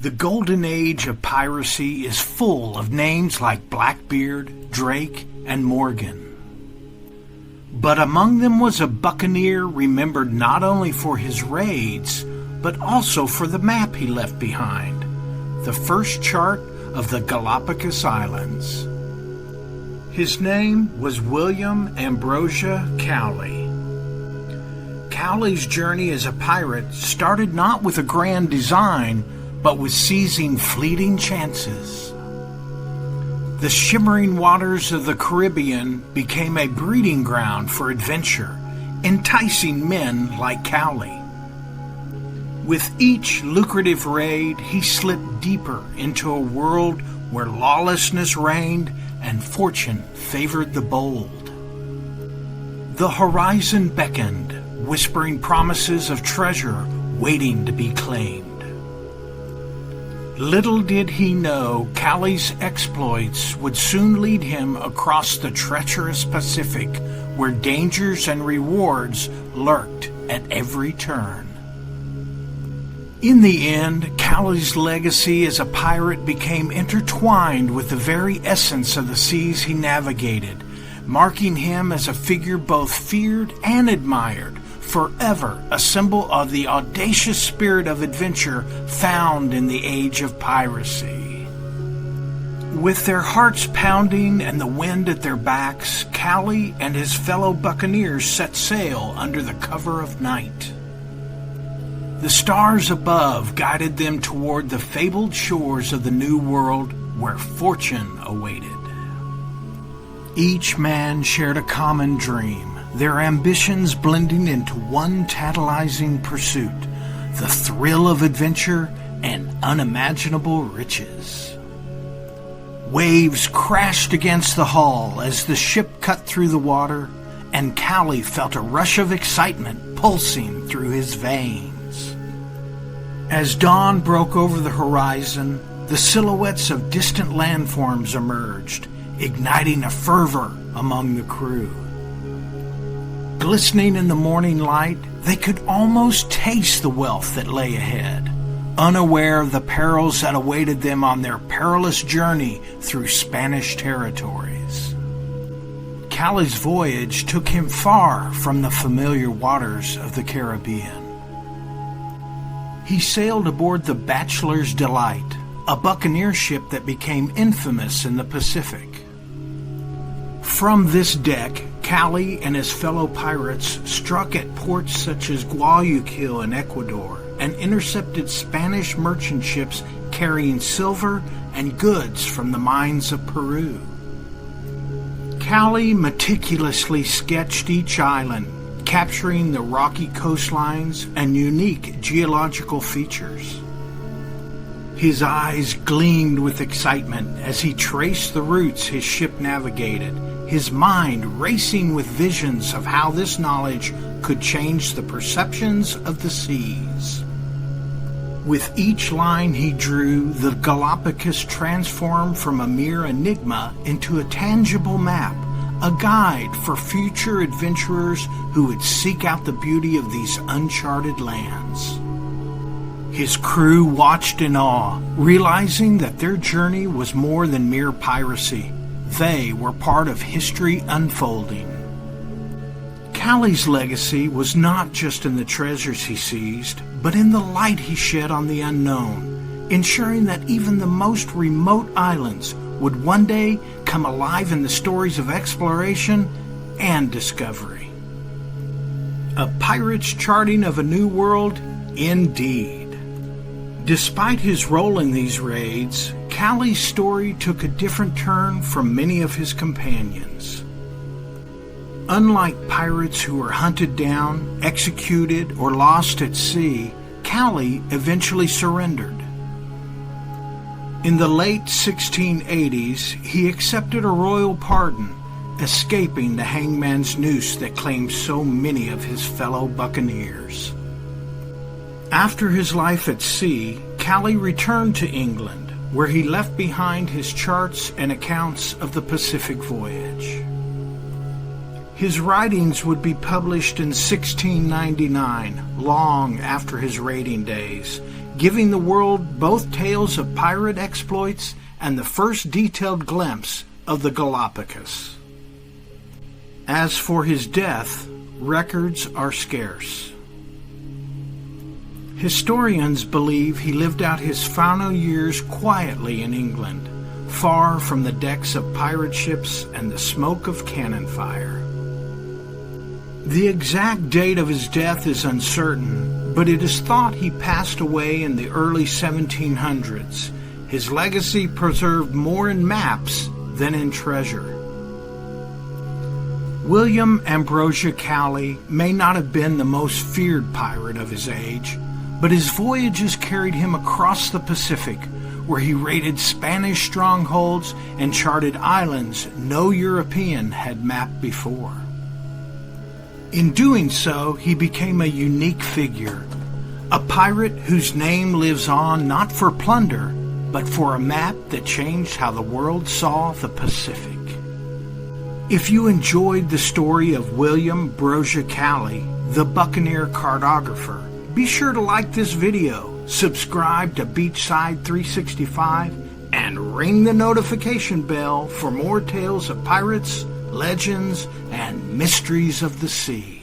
The Golden Age of Piracy is full of names like Blackbeard, Drake, and Morgan. But among them was a buccaneer remembered not only for his raids, but also for the map he left behind, the first chart of the Galápagos Islands. His name was William Ambrosia Cowley. Cowley's journey as a pirate started not with a grand design, but with seizing fleeting chances. The shimmering waters of the Caribbean became a breeding ground for adventure, enticing men like Cowley. With each lucrative raid, he slipped deeper into a world where lawlessness reigned and fortune favored the bold. The horizon beckoned, whispering promises of treasure waiting to be claimed. Little did he know Cowley's exploits would soon lead him across the treacherous Pacific, where dangers and rewards lurked at every turn. In the end, Cowley's legacy as a pirate became intertwined with the very essence of the seas he navigated, marking him as a figure both feared and admired, forever a symbol of the audacious spirit of adventure found in the age of piracy. With their hearts pounding and the wind at their backs, Cowley and his fellow buccaneers set sail under the cover of night. The stars above guided them toward the fabled shores of the New World where fortune awaited. Each man shared a common dream, their ambitions blending into one tantalizing pursuit, the thrill of adventure and unimaginable riches. Waves crashed against the hull as the ship cut through the water, and Cowley felt a rush of excitement pulsing through his veins. As dawn broke over the horizon, the silhouettes of distant landforms emerged, igniting a fervor among the crew. Glistening in the morning light, they could almost taste the wealth that lay ahead, unaware of the perils that awaited them on their perilous journey through Spanish territories. Cowley's voyage took him far from the familiar waters of the Caribbean. He sailed aboard the Bachelor's Delight, a buccaneer ship that became infamous in the Pacific. From this deck, Cowley and his fellow pirates struck at ports such as Guayaquil in Ecuador and intercepted Spanish merchant ships carrying silver and goods from the mines of Peru. Cowley meticulously sketched each island, capturing the rocky coastlines and unique geological features. His eyes gleamed with excitement as he traced the routes his ship navigated, his mind racing with visions of how this knowledge could change the perceptions of the seas. With each line he drew, the Galapagos transformed from a mere enigma into a tangible map, a guide for future adventurers who would seek out the beauty of these uncharted lands. His crew watched in awe, realizing that their journey was more than mere piracy. They were part of history unfolding. Cowley's legacy was not just in the treasures he seized, but in the light he shed on the unknown, ensuring that even the most remote islands would one day come alive in the stories of exploration and discovery. A pirate's charting of a new world, indeed. Despite his role in these raids, Cowley's story took a different turn from many of his companions. Unlike pirates who were hunted down, executed, or lost at sea, Cowley eventually surrendered. In the late 1680s, he accepted a royal pardon, escaping the hangman's noose that claimed so many of his fellow buccaneers. After his life at sea, Cowley returned to England, where he left behind his charts and accounts of the Pacific voyage. His writings would be published in 1699, long after his raiding days, giving the world both tales of pirate exploits and the first detailed glimpse of the Galapagos. As for his death, records are scarce. Historians believe he lived out his final years quietly in England, far from the decks of pirate ships and the smoke of cannon fire. The exact date of his death is uncertain, but it is thought he passed away in the early 1700s, his legacy preserved more in maps than in treasure. William Ambrosia Cowley may not have been the most feared pirate of his age, but his voyages carried him across the Pacific, where he raided Spanish strongholds and charted islands no European had mapped before. In doing so, he became a unique figure, a pirate whose name lives on not for plunder, but for a map that changed how the world saw the Pacific. If you enjoyed the story of William Ambrosia Cowley, the buccaneer cartographer, be sure to like this video, subscribe to Beachside 365, and ring the notification bell for more tales of pirates, legends, and mysteries of the sea.